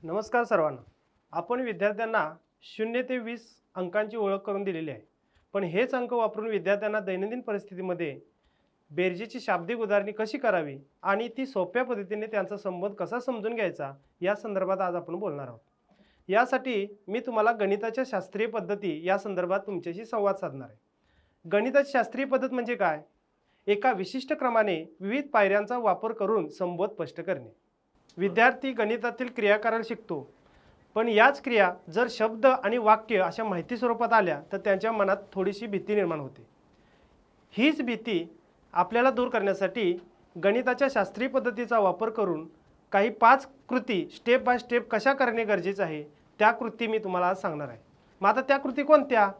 नमस्कार सर्वांना. आपण विद्यार्थ्यांना 0 ते 20 अंकांची ओळख करून दिलेली आहे. पण हेच अंक वापरून विद्यार्थ्यांना दैनंदिन परिस्थितीमध्ये बेरजेची शाब्दिक उदाहरणे कशी करावी आणि ती सोप्या पद्धतीने त्यांचा संबंध कसा समजून घ्यायचा या संदर्भात आज आपण बोलणार आहोत. यासाठी मी तुम्हाला गणिताच्या शास्त्रीय पद्धती या संदर्भात तुमच्याशी संवाद साधणार आहे. गणिताची शास्त्रीय पद्धत म्हणजे काय? एका विशिष्ट क्रमाने विविध पायऱ्यांचा वापर करून संबोध स्पष्ट करणे. विद्यार्थी गणितातील क्रिया करायला शिकतो, पण याच क्रिया जर शब्द आणि वाक्य अशा माहिती स्वरूपात आल्या तर त्यांच्या मनात थोडीशी भीती निर्माण होते. हीच भीती आपल्याला दूर करण्यासाठी गणिताच्या शास्त्रीय पद्धतीचा वापर करून काही 5 कृती स्टेप बाय स्टेप कशा करणे गरजेचे आहे त्या कृती मी तुम्हाला आज सांगणार आहे. मग आता त्या कृती कोणत्या?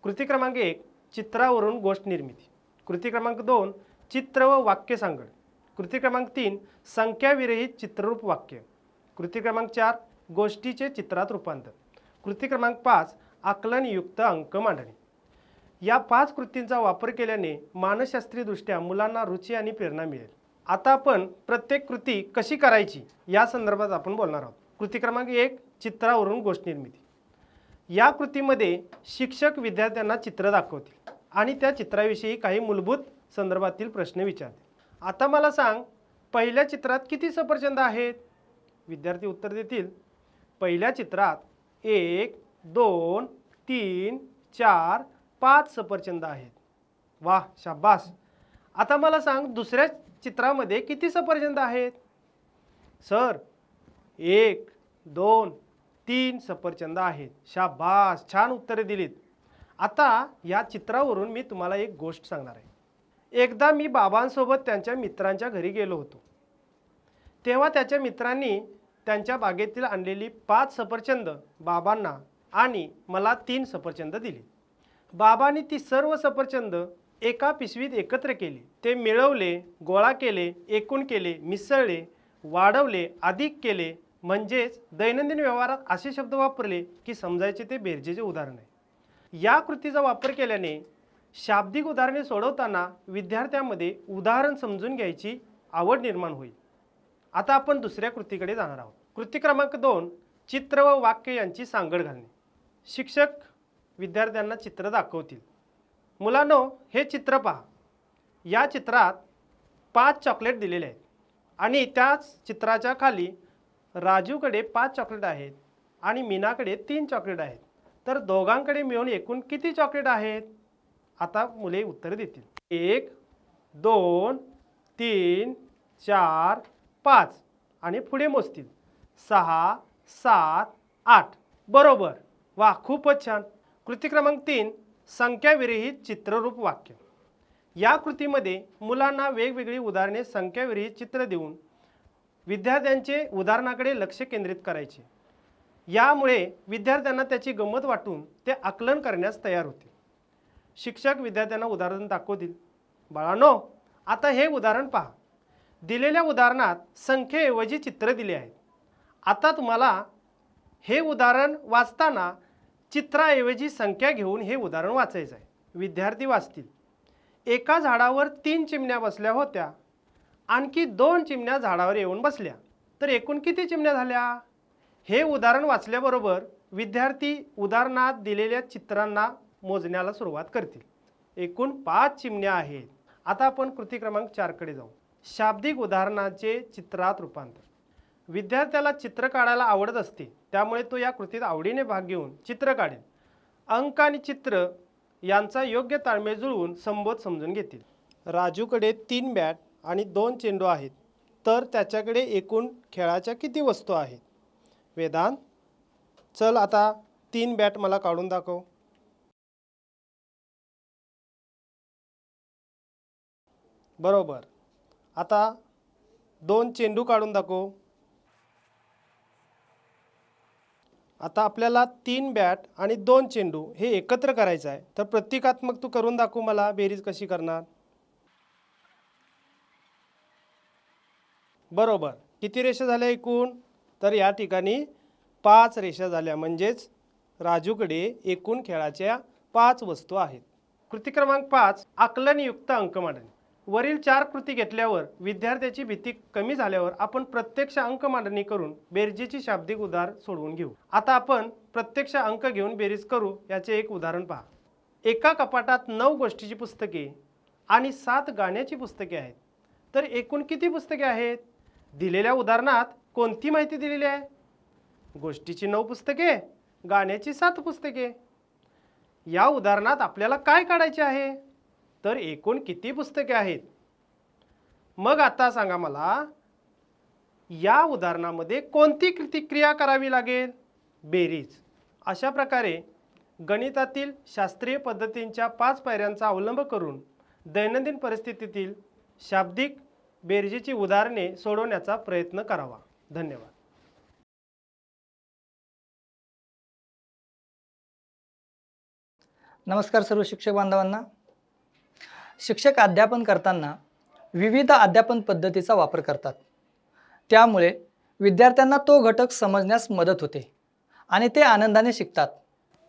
कृती क्रमांक 1 चित्रावरून गोष्ट निर्मिती. कृती क्रमांक 2 चित्र व वाक्य सांगड. कृती क्रमांक 3 संख्याविरहित चित्ररूप वाक्य. कृती क्रमांक 4 गोष्टीचे चित्रात रूपांतर. कृती क्रमांक 5 आकलनयुक्त अंक मांडणे. या 5 कृतींचा वापर केल्याने मानसशास्त्रीयदृष्ट्या मुलांना रुची आणि प्रेरणा मिळेल. आता आपण प्रत्येक कृती कशी करायची या संदर्भात आपण बोलणार आहोत. कृती क्रमांक 1 चित्रावरून गोष्ट निर्मिती. या कृतीमध्ये शिक्षक विद्यार्थ्यांना चित्र दाखवतील आणि त्या चित्राविषयी काही मूलभूत संदर्भातील प्रश्न विचारतील. आता मला सांग, पहिल्या चित्रात किती सफरचंद आहेत? विद्यार्थी उत्तर देतील, पहिल्या चित्रात 1 2 3 4 5 सफरचंद आहेत. वाह, शाबास. आता मला सांग, दुसऱ्या चित्रामध्ये किती सफरचंद आहेत? सर 1 2 3 सफरचंद आहेत. शाबास, छान उत्तरे दिलीत. आता या चित्रावरून मी तुम्हाला एक गोष्ट सांगणार आहे. एकदा मी बाबांसोबत त्यांच्या मित्रांच्या घरी गेलो होतो. तेव्हा त्याच्या मित्रांनी त्यांच्या बागेतील आणलेली 5 सफरचंद बाबांना आणि मला 3 सफरचंद दिली. बाबांनी ती सर्व सफरचंद एका पिशवीत एकत्र केली. ते मिळवले, गोळा केले, एकूण केले, मिसळले, वाढवले, अधिक केले. म्हणजेच दैनंदिन व्यवहारात असे शब्द वापरले की समजायचे ते बेरजेचे उदाहरण आहे. या कृतीचा वापर केल्याने शाब्दिक उदाहरणे सोडवताना विद्यार्थ्यांमध्ये उदाहरण समजून घ्यायची आवड निर्माण होईल. आता आपण दुसऱ्या कृतीकडे जाणार आहोत. कृती क्रमांक 2 चित्र व वाक्य यांची सांगड घालणे. शिक्षक विद्यार्थ्यांना चित्र दाखवतील. मुलांनो, हे चित्र पहा. या चित्रात 5 चॉकलेट दिलेले आहेत आणि त्याच चित्राच्या खाली राजूकडे 5 चॉकलेट आहेत आणि मीनाकडे 3 चॉकलेट आहेत. तर दोघांकडे मिळून एकूण किती चॉकलेट आहेत? आता मुले उत्तर देतील. 1 2 3 4 5 आणि पुढे मोजतील. 6 7 8. बरोबर. वा, खूपच छान. कृती क्रमांक 3 संख्याविरहित चित्ररूप वाक्य. या कृतीमध्ये मुलांना वेगवेगळी उदाहरणे संख्याविरहित चित्र देऊन विद्यार्थ्यांचे उदाहरणाकडे लक्ष केंद्रित करायचे. यामुळे विद्यार्थ्यांना त्याची गंमत वाटून ते आकलन करण्यास तयार होतील. शिक्षक विद्यार्थ्यांना उदाहरण दाखवतील. बाळांनो, आता हे उदाहरण पहा. दिलेल्या उदाहरणात संख्येऐवजी चित्र दिले आहेत. आता तुम्हाला हे उदाहरण वाचताना चित्राऐवजी संख्या घेऊन हे उदाहरण वाचायचं आहे. विद्यार्थी वाचतील. एका झाडावर 3 चिमण्या बसल्या होत्या. आणखी 2 चिमण्या झाडावर येऊन बसल्या. तर एकूण किती चिमण्या झाल्या? हे उदाहरण वाचल्याबरोबर विद्यार्थी उदाहरणात दिलेल्या चित्रांना मोजण्याला सुरुवात करतील. एकूण 5 चिमण्या आहेत. आता आपण कृती क्रमांक 4 कडे जाऊ. शाब्दिक उदाहरणाचे चित्रात रूपांतर. विद्यार्थ्याला चित्र काढायला आवडत असते, त्यामुळे तो या कृतीत आवडीने भाग घेऊन चित्र काढेल. अंक आणि चित्र यांचा योग्य ताळमेळ जुळवून संबोध समजून घेतील. राजूकडे 3 बॅट आणि 2 चेंडू आहेत, तर त्याच्याकडे एकूण खेळाच्या किती वस्तू आहेत? वेदांत, चल आता 3 बॅट मला काढून दाखव. बरोबर. आता 2 चेंडू काढून दाखव. आता आपल्याला 3 बॅट आणि 2 चेंडू हे एकत्र करायचं आहे. तर प्रतीकात्मक तू करून दाखव मला. बेरीज कशी करणार? बरोबर. किती रेषा झाल्या एकूण? तर या ठिकाणी 5 रेषा झाल्या. म्हणजेच राजूकडे एकूण खेळाच्या 5 वस्तू आहेत. कृती क्रमांक 5 आकलनयुक्त अंक मांडणे. वरील 4 कृती घेतल्यावर विद्यार्थ्याची भीती कमी झाल्यावर आपण प्रत्यक्ष अंक मांडणी करून बेरजेची शाब्दिक उधार सोडवून घेऊ। आता आपण प्रत्यक्ष अंक घेऊन बेरीज करू। याचे एक उदाहरण पहा। एका कपाटात 9 गोष्टीची पुस्तके आणि 7 गाण्याची पुस्तके आहेत, तर एकूण किती पुस्तके आहेत? दिलेल्या उदाहरणात कोणती माहिती दिलेली आहे? गोष्टीची 9 पुस्तके, गाण्याची 7 पुस्तके। या उदाहरणात आपल्याला काय काढायचे आहे? तर एकूण किती पुस्तके आहेत? मग आता सांगा मला, या उदाहरणामध्ये कोणती क्रिया करावी लागेल? बेरीज। अशा प्रकारे गणितातील शास्त्रीय पद्धतींच्या 5 पायऱ्यांचा अवलंब करून दैनंदिन परिस्थितीतील शाब्दिक बेरजेची उदाहरणे सोडवण्याचा प्रयत्न करावा। धन्यवाद। नमस्कार सर्व शिक्षक बांधवांना। शिक्षक अध्यापन करताना विविध अध्यापन पद्धतीचा वापर करतात। त्यामुळे विद्यार्थ्यांना तो घटक समजण्यास मदत होते आणि ते आनंदाने शिकतात।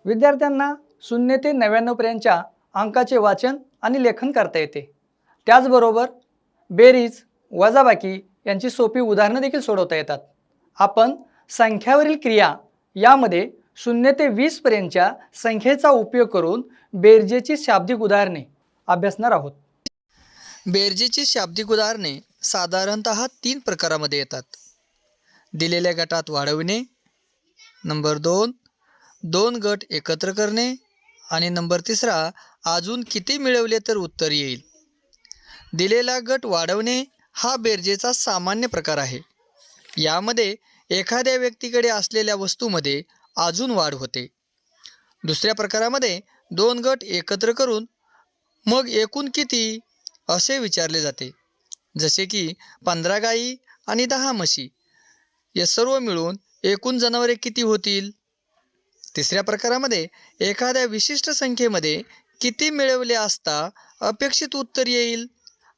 विद्यार्थ्यांना 0 ते 99 पर्यंतच्या अंकाचे वाचन आणि लेखन करता येते। त्याचबरोबर बेरीज, वजाबाकी यांची सोपी उदाहरणे देखील सोडवता येतात। आपण संख्यावरील क्रिया यामध्ये 0 ते 20 पर्यंतच्या संख्येचा उपयोग करून बेरजेची शाब्दिक उदाहरणे अभ्यासणार आहोत। बेरजेची शाब्दिक उदाहरणे साधारणतः 3 प्रकारामध्ये येतात। दिलेल्या गटात वाढविणे, नंबर 2 2 गट एकत्र करणे आणि नंबर 3 अजून किती मिळवले तर उत्तर येईल। दिलेला गट वाढवणे हा बेरजेचा सामान्य प्रकार आहे। यामध्ये एखाद्या व्यक्तीकडे असलेल्या वस्तूमध्ये अजून वाढ होते। दुसऱ्या प्रकारामध्ये 2 गट एकत्र करून मग एकूण किती असे विचारले जाते, जसे की 15 गायी आणि 10 म्हशी, हे सर्व मिळून एकूण जनावरे किती होतील। तिसऱ्या प्रकारामध्ये एखाद्या विशिष्ट संख्येमध्ये किती मिळवले असता अपेक्षित उत्तर येईल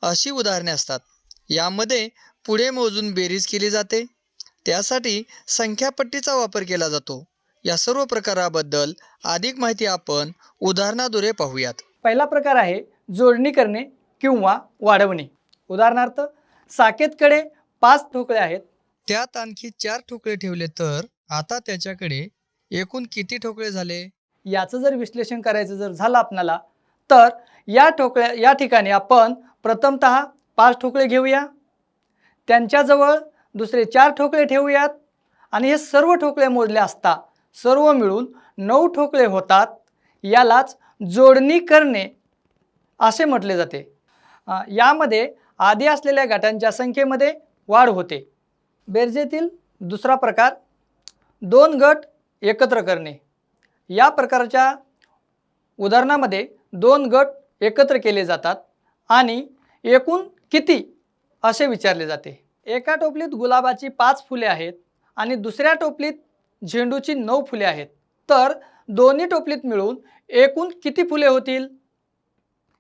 अशी उदाहरणे असतात। यामध्ये पुढे मोजून बेरीज केली जाते, त्यासाठी संख्यापट्टीचा वापर केला जातो। या सर्व प्रकाराबद्दल अधिक माहिती आपण उदाहरणाद्वारे पाहूयात। पहिला प्रकार आहे जोडणी करणे किंवा वाढवणे। उदाहरणार्थ, साकेतकडे 5 ठोकळे आहेत, त्यात आणखी 4 ठोकळे ठेवले तर आता त्याच्याकडे एकूण किती ठोकळे झाले? याचं जर विश्लेषण करायचं जर झालं आपल्याला, तर या ठिकाणी आपण प्रथमतः 5 ठोकळे घेऊया, त्यांच्याजवळ दुसरे 4 ठोकळे ठेवूयात आणि हे सर्व ठोकळे मोजले असता सर्व मिळून 9 ठोकळे होतात। यालाच जोडणी करणे असे म्हटले जाते। यामध्ये आधी असलेल्या गटांच्या संख्येमध्ये वाढ होते। बेरजेतील दुसरा प्रकार 2 गट एकत्र करणे। या प्रकारच्या उदाहरणामध्ये 2 गट एकत्र केले जातात आणि एकूण किती असे विचारले जाते। एका टोपलीत गुलाबाची 5 फुले आहेत आणि दुसऱ्या टोपलीत झेंडूची 9 फुले आहेत, तर दोन्ही टोपलीत मिळून एकूण किती फुले होतील?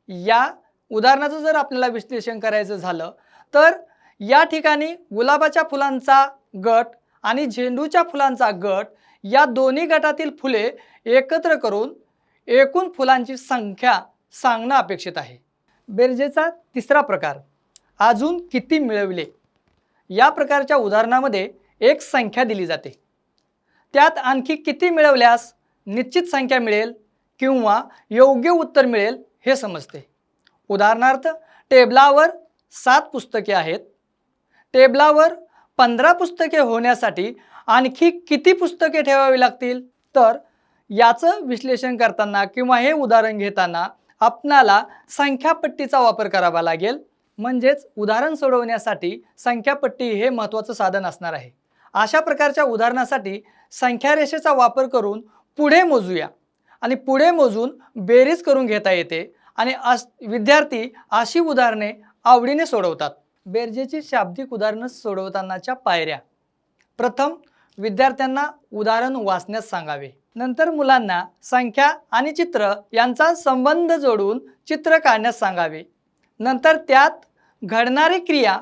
या उदाहरणाचं जर आपल्याला विश्लेषण करायचं झालं तर या ठिकाणी गुलाबाच्या फुलांचा गट आणि झेंडूच्या फुलांचा गट या दोन्ही गटातील फुले एकत्र करून एकूण फुलांची संख्या सांगणं अपेक्षित आहे। बेरजेचा तिसरा प्रकार अजून किती मिळवले। या प्रकारच्या उदाहरणामध्ये एक संख्या दिली जाते, त्यात आणखी किती मिळवल्यास निश्चित संख्या मिळेल किंवा योग्य उत्तर मिळेल हे समजते। उदाहरणार्थ, टेबलावर 7 पुस्तके आहेत, टेबलावर 15 पुस्तके होण्यासाठी आणखी किती पुस्तके ठेवावी लागतील? तर याचं विश्लेषण करताना किंवा हे उदाहरण घेताना आपणाला संख्यापट्टीचा वापर करावा लागेल। म्हणजेच उदाहरण सोडवण्यासाठी संख्यापट्टी हे महत्त्वाचं साधन असणार आहे। अशा प्रकारच्या उदाहरणासाठी संख्यारेषेचा वापर करून पुढे मोजूया आणि पुढे मोजून बेरीज करून घेता येते आणि विद्यार्थी अशी उदाहरणे आवडीने सोडवतात। बेरजेची शाब्दिक उदाहरणं सोडवतानाच्या पायऱ्या: प्रथम, विद्यार्थ्यांना उदाहरण वाचण्यास सांगावे। नंतर मुलांना संख्या आणि चित्र यांचा संबंध जोडून चित्र काढण्यास सांगावे। नंतर त्यात घडणारी क्रिया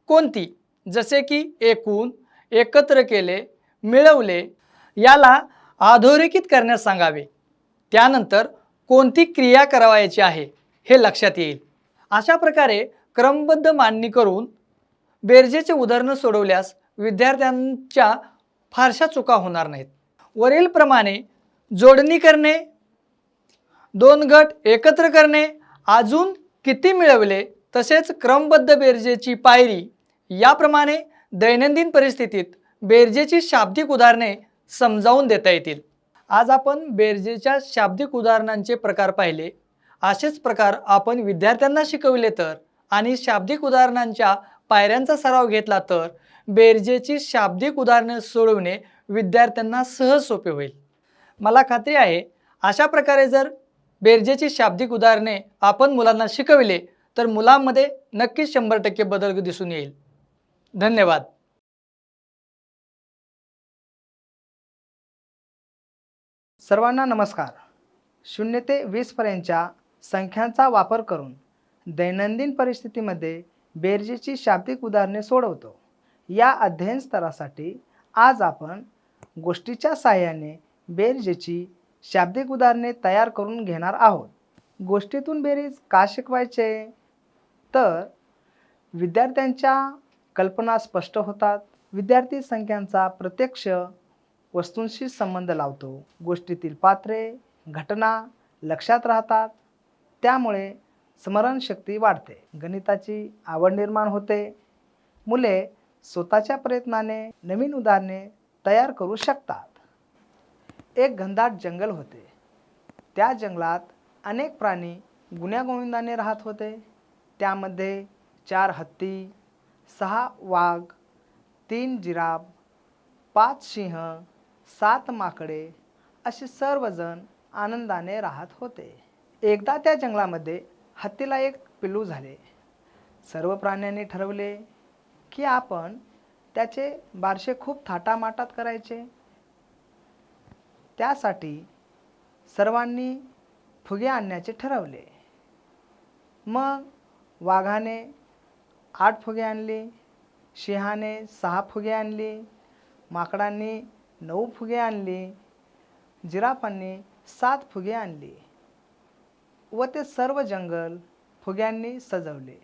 कोणती, जसे की एकूण, एकत्र केले, मिळवले, याला अधोरेखित करण्यास सांगावे। त्यानंतर कोणती क्रिया करावयाची आहे हे लक्षात येईल। अशा प्रकारे क्रमबद्ध मांडणी करून बेरजेचे उदाहरणं सोडवल्यास विद्यार्थ्यांच्या फारशा चुका होणार नाहीत. वरीलप्रमाणे जोडणी करणे, दोन गट एकत्र करणे, अजून किती मिळवले, तसेच क्रमबद्ध बेरजेची पायरी याप्रमाणे दैनंदिन परिस्थितीत बेरजेची शाब्दिक उदाहरणे समजावून देता येतील. आज आपण बेरजेच्या शाब्दिक उदाहरणांचे प्रकार पाहिले. असेच प्रकार आपण विद्यार्थ्यांना शिकवले तर आणि शाब्दिक उदाहरणांच्या पायऱ्यांचा सराव घेतला तर बेरजेची शाब्दिक उदाहरणे सोडवणे विद्यार्थ्यांना सहज सोपे होईल. मला खात्री आहे अशा प्रकारे जर बेरजेची शाब्दिक उदाहरणे आपण मुलांना शिकविले तर मुलांमध्ये नक्कीच 100% बदल दिसून येईल. धन्यवाद. सर्वांना नमस्कार. 0 ते 20 पर्यंतच्या संख्यांचा वापर करून दैनंदिन परिस्थितीमध्ये बेरजेची शाब्दिक उदाहरणे सोडवतो. या अध्ययन स्तरासाठी आज आपण गोष्टीच्या साहाय्याने बेरजेची शाब्दिक उदाहरणे तयार करून घेणार आहोत. गोष्टीतून बेरीज का शिकवायचे? तर विद्यार्थ्यांच्या कल्पना स्पष्ट होतात. विद्यार्थी संख्यांचा प्रत्यक्ष वस्तूंशी संबंध लावतो. गोष्टीतील पात्रे, घटना लक्षात राहतात. त्यामुळे स्मरणशक्ती वाढते. गणिताची आवड निर्माण होते. मुले स्वतःच्या प्रयत्नाने नवीन उदाहरणे तयार करू शकतात. एक घनदाट जंगल होते. त्या जंगलात अनेक प्राणी गुण्यागोविंदाने राहत होते. त्यामध्ये 4 हत्ती, 6 वाघ, 3 जिराफ, 5 सिंह, 7 माकडे असे सर्वजण आनंदाने राहत होते. एकदा त्या जंगलामध्ये हत्तीला एक पिल्लू झाले. सर्व प्राण्यांनी ठरवले की आपण त्याचे बारशे खूप थाटामाटात करायचे. त्यासाठी सर्वांनी फुगे आणण्याचे ठरवले. मग वाघाने 8 फुगे आणली, सिंहाने 6 फुगे आणली, माकडांनी 9 फुगे आणली, जिराफांनी 7 फुगे आणली व ते सर्व जंगल फुग्यांनी सजवले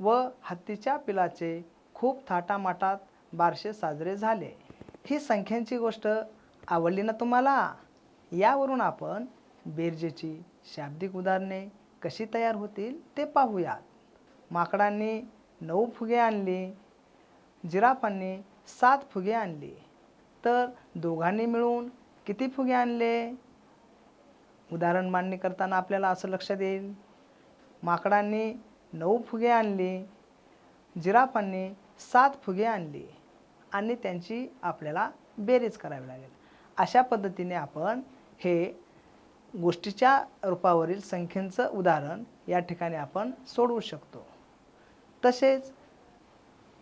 व हत्तीच्या पिलाचे खूप थाटामाटात बारसे साजरे झाले. ही संख्यांची गोष्ट आवडली ना तुम्हाला? यावरून आपण बेरजेची शाब्दिक उदाहरणे कशी तयार होतील ते पाहूयात. माकडांनी 9 फुगे आणली, जिराफांनी 7 फुगे आणली, तर दोघांनी मिळून किती फुगे आणले? उदाहरण मांडणी करताना आपल्याला असं लक्षात येईल. माकडांनी 9 फुगे आणली, जिराफांनी 7 फुगे आणली आणि त्यांची आपल्याला बेरीज करावी लागेल. अशा पद्धतीने आपण हे गोष्टीच्या रूपावरील संख्येचं उदाहरण या ठिकाणी आपण सोडवू शकतो. तसेच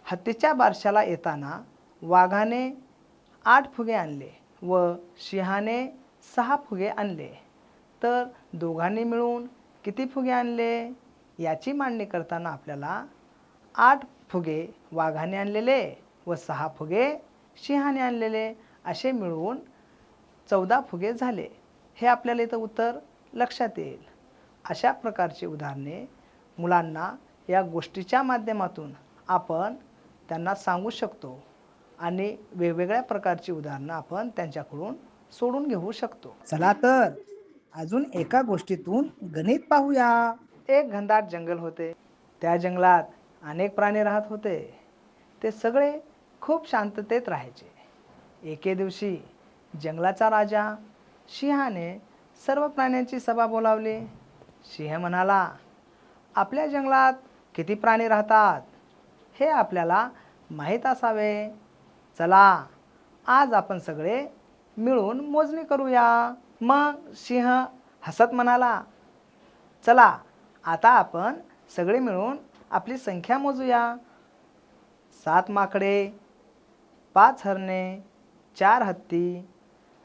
हत्तीच्या बारशाला येताना वाघाने 8 फुगे आणले व सिंहाने 6 फुगे आणले, तर दोघांनी मिळून किती फुगे आणले? याची मांडणी करताना आपल्याला 8 फुगे वाघाने आणलेले व 6 फुगे सिंहाने आणलेले असे मिळून 14 फुगे झाले. हे आपल्याला इथं उत्तर लक्षात येईल. अशा प्रकारची उदाहरणे मुलांना या गोष्टीच्या माध्यमातून आपण त्यांना सांगू शकतो आणि वेगवेगळ्या प्रकारची उदाहरणं आपण त्यांच्याकडून सोडून घेऊ शकतो. चला तर अजून एका गोष्टीतून गणित पाहूया. एक घनदाट जंगल होते. त्या जंगलात अनेक प्राणी राहत होते. ते सगळे खूप शांततेत राहायचे. एके दिवशी जंगलाचा राजा सिंहाने सर्व प्राण्यांची सभा बोलावली. सिंह म्हणाला, आपल्या जंगलात किती प्राणी राहतात हे आपल्याला माहीत असावे. चला आज आपण सगळे मिळून मोजणी करूया. मग सिंह हसत म्हणाला, चला आता आपण सगळे मिळून आपली संख्या मोजूया. 7 माकडे, 5 हरणे, 4 हत्ती,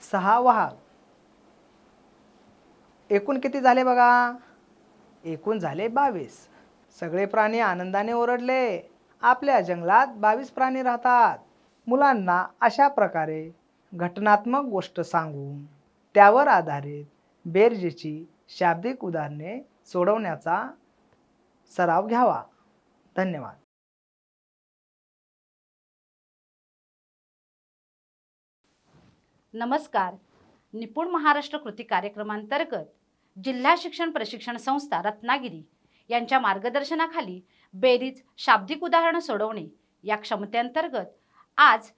6 वाघ. एकूण किती झाले बघा? एकूण झाले 22. सगळे प्राणी आनंदाने ओरडले, आपल्या जंगलात 22 प्राणी राहतात. मुलांना अशा प्रकारे घटनात्मक गोष्ट सांगून त्यावर आधारित बेरजेची शाब्दिक उदाहरणे सोडवण्याचा सराव घ्यावा. धन्यवाद. नमस्कार. निपुण महाराष्ट्र कृती कार्यक्रमांतर्गत जिल्हा शिक्षण प्रशिक्षण संस्था रत्नागिरी यांच्या मार्गदर्शनाखाली बेरीज शाब्दिक उदाहरणं सोडवणे या क्षमतेअंतर्गत आज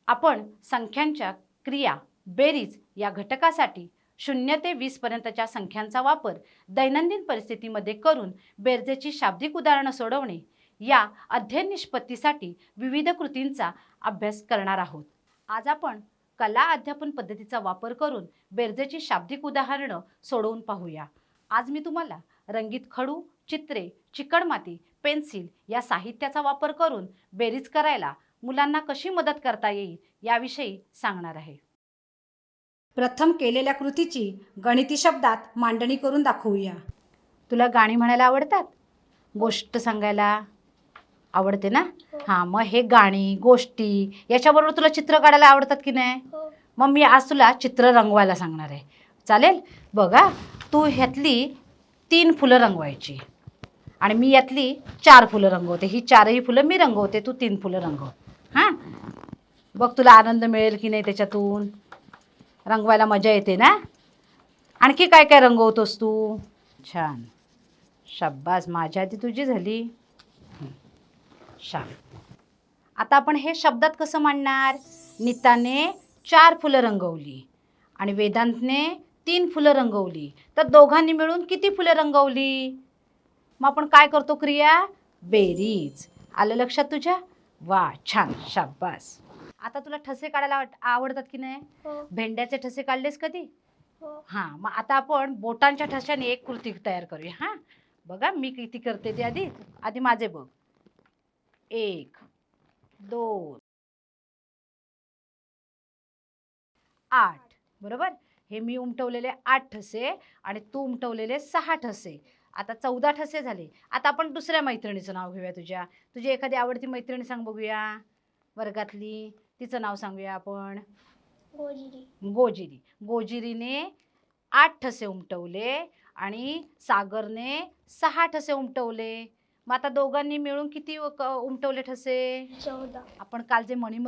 आपण संख्यांच्या क्रिया बेरीज या घटकासाठी 0 ते 20 पर्यंतच्या संख्यांचा वापर दैनंदिन परिस्थितीमध्ये करून बेरजेची शाब्दिक उदाहरणं सोडवणे या अध्ययन निष्पत्तीसाठी विविध कृतींचा अभ्यास करणार आहोत. आज आपण कला अध्यापन पद्धतीचा वापर करून बेरजेची शाब्दिक उदाहरणं सोडवून पाहूया. आज मी तुम्हाला रंगीत खडू, चित्रे, चिकणमाती, पेन्सिल या साहित्याचा वापर करून बेरीज करायला मुलांना कशी मदत करता येईल याविषयी सांगणार आहे. प्रथम केलेल्या कृतीची गणिती शब्दात मांडणी करून दाखवूया. तुला गाणी म्हणायला आवडतात? गोष्ट सांगायला आवडते ना? हां, मग हे गाणी, गोष्टी याच्याबरोबर तुला चित्र काढायला आवडतात की नाही? मग मी आज तुला चित्र रंगवायला सांगणार आहे. चालेल? बघा, तू ह्यातली 3 फुलं रंगवायची आणि मी यातली 4 फुलं रंगवते. ही 4ही फुलं मी रंगवते, तू 3 फुलं रंगव. हां, बघ तुला आनंद मिळेल की नाही त्याच्यातून. रंगवायला मजा येते ना? आणखी काय काय रंगवतोस तू? छान, शाब्बास, माझ्या आधी तुझी झाली. छान. आता आपण हे शब्दात कसं मांडणार? नीताने 4 फुलं रंगवली आणि वेदांतने 3 फुलं रंगवली, तर दोघांनी मिळून किती फुलं रंगवली? मग आपण काय करतो क्रिया? बेरीज. आलं लक्षात तुझ्या? वा, छान, शाब्बास. आता तुला ठसे काढायला आवडतात की नाही? भेंड्याचे ठसे काढलेस कधी? हां, मग आता आपण बोटांच्या ठशाने एक कृती तयार करूया. हां, बघा मी किती करते ते आधी माझे बघ. 1, 2, 8. बरोबर? हे मी उमटवलेले 8 ठसे आणि तू उमटवलेले 6 ठसे. आता 14 ठसे झाले. आता आपण दुसऱ्या मैत्रिणीचं नाव घेऊया. तुझी एखादी आवडती मैत्रिणी सांग बघूया वर्गातली. तिचं नाव सांगूया आपण. गोजिरी. गोजिरीने 8 ठसे उमटवले आणि सागरने 6 ठसे उमटवले. मग आता दोघांनी मिळून किती उमटवले ठसे? 14. आपण काल जे मणी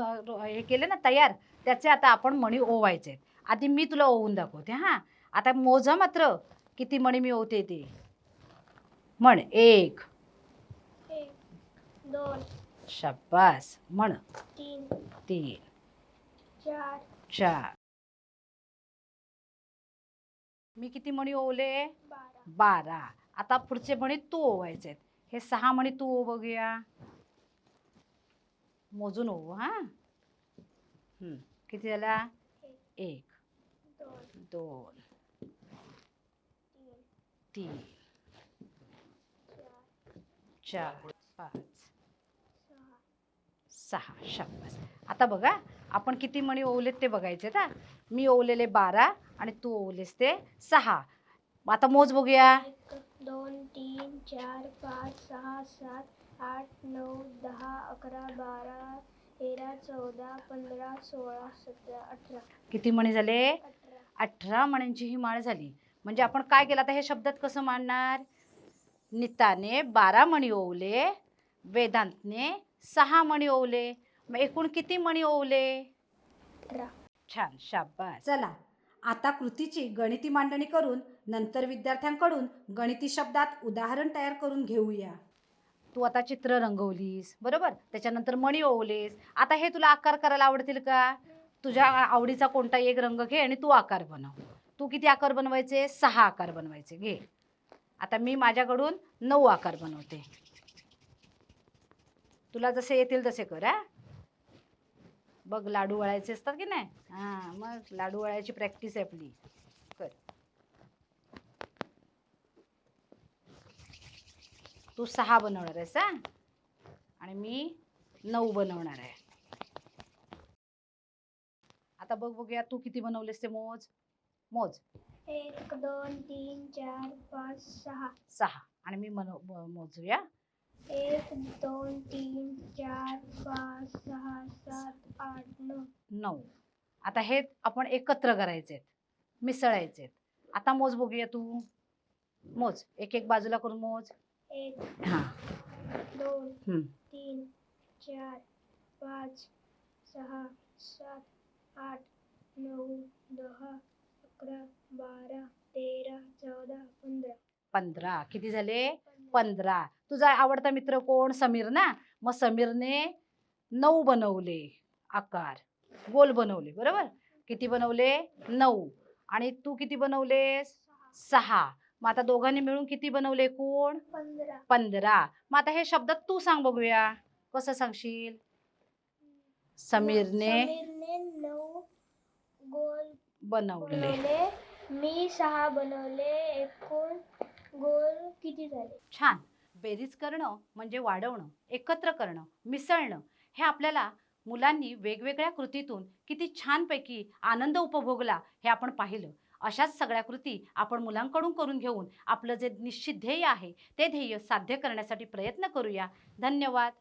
हे केले ना तयार, त्याचे आता आपण मणी ओवायचे आहेत. आधी मी तुला ओवून दाखवते. हां, आता मोजा मात्र किती मणी मी ओवते ते. म्हण. 1, 2, शाब्बास. म्हण. 3, 4. मी किती मणी ओवले? 12. आता पुढचे मणी तू ओवायचे आहेत. हे 6 मणी तू ओव बघूया. मोजून ओव. हां, किती झाला? 1, 2, 3, 4, 5, 6. शाब्बास. आता बघा आपण किती मणी ओवलेत ते बघायचे ना. मी ओवलेले 12 आणि तू ओवलेस ते 6. आता मोज बघूया. 1, 2, 3, 4, 5, 6, 7, 8, 9, 10, 11, 12, 13, 14, 15, 16, 17, 18. किती मणी झाले? 18. 18 मण्यांची ही माळ झाली. म्हणजे आपण काय केलं आता हे शब्दात कसं मांडणार? नीताने 12 मणी ओवले, वेदांतने 6 मणी ओवले. मग एकूण किती मणी ओवले? 18. छान, शाब्बास. चला आता कृतीची गणिती मांडणी करून नंतर विद्यार्थ्यांकडून गणिती शब्दात उदाहरण तयार करून घेऊया. तू आता चित्र रंगवलीस, बरोबर? त्याच्यानंतर मणी ओवलेस. आता हे तुला आकार करायला आवडतील का? तुझ्या आवडीचा कोणता एक रंग घे आणि तू आकार बनव. तू किती आकार बनवायचे? 6 आकार बनवायचे. घे. आता मी माझ्याकडून 9 आकार बनवते. तुला जसे येतील तसे कर. हा, बघ लाडू वळायचे असतात की नाही? हां, मग लाडू वळायची प्रॅक्टिस आहे आपली. कर. तू 6 बनवणार आहेस हा आणि मी 9 बनवणार आहे. आता बघूया तू किती बनवलेस ते मोज. 1, 2, 3, 4, 5, 6. 6 आणि मी मोजूया. 1, 2, 3, 4, 5, 6, 7, 8, 9. 9. आता हे आपण एकत्र करायचे, मिसळायचे. आता मोज बघूया तू. मोज. एक एक बाजूला करून मोज. 1 हां 2 हं. 3 4 5 6 7 8 9 10 11 12 13 14 15 15 किती झाले 15. तुझा आवडता मित्र कोण समीर ना मग समीरने 9 बनवले आकार गोल बनवले बरोबर किती बनवले 9 आणि तू किती बनवलेस 6 मग आता दोघांनी मिळून किती बनवले कोण 15 15 मग आता हे शब्द तू सांग बघूया कसं सांगशील समीरने 9 गोल बनवले बनवले मी 6 बनवले एकूण गोल किती झाले छान बेरीज करणं म्हणजे वाढवणं एकत्र करणं मिसळणं हे आपल्याला मुलांनी वेगवेगळ्या कृतीतून किती छानपैकी आनंद उपभोगला हे आपण पाहिलं अशाच सगळ्या कृती आपण मुलांकडून करून घेऊन आपलं जे निश्चित ध्येय आहे ते ध्येय साध्य करण्यासाठी प्रयत्न करूया धन्यवाद